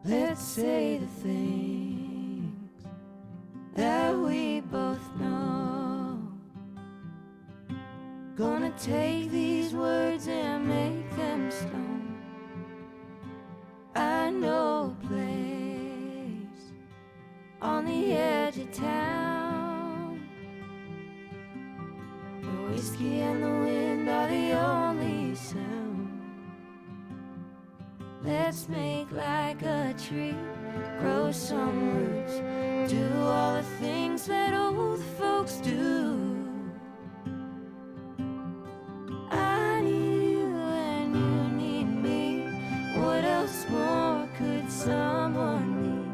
Let's say the things that we both know. Gonna take these words and make them stone. I know a place on the edge of town. The whiskey and the wind are the only sound. Let's make like a tree, grow some roots, do all the things that old folks do. I need you and you need me. What else more could someone need?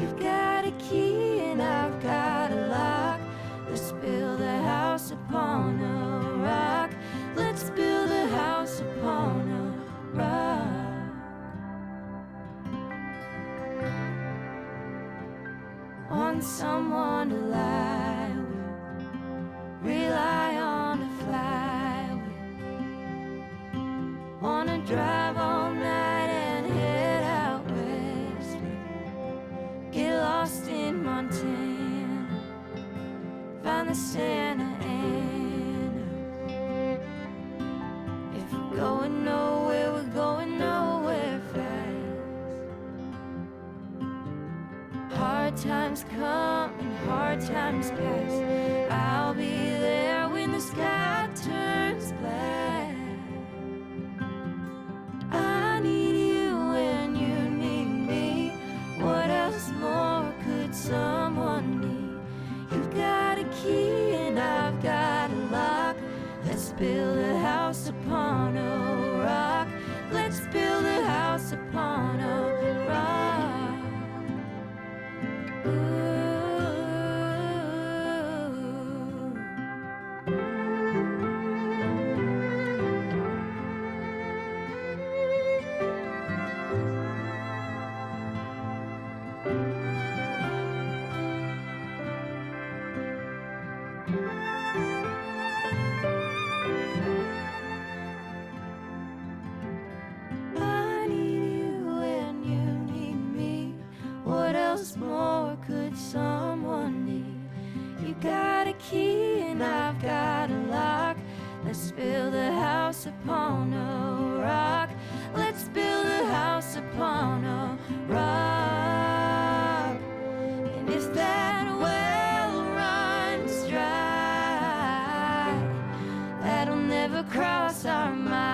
You've got a key and I've got a lock. Let's build a house upon a rock. Let's build a house upon a rock. Want someone to lie with, rely on to fly with. Wanna drive all night and head out west. Get lost in Montana, find the Santa Ana. If we're going nowhere, we're going nowhere fast. Hard times come and hard times pass. I'll be there when the sky turns black. I need you and you need me. What else more could someone need? You've got a key and I've got a lock. Let's build a house upon a rock. Let's build a house upon a rock. I need you and you need me. What else more could someone need? You got a key and I've got a lock. Let's build a house upon a rock. Let's build a house upon a rock. And if that well runs dry, that'll never cross our mind.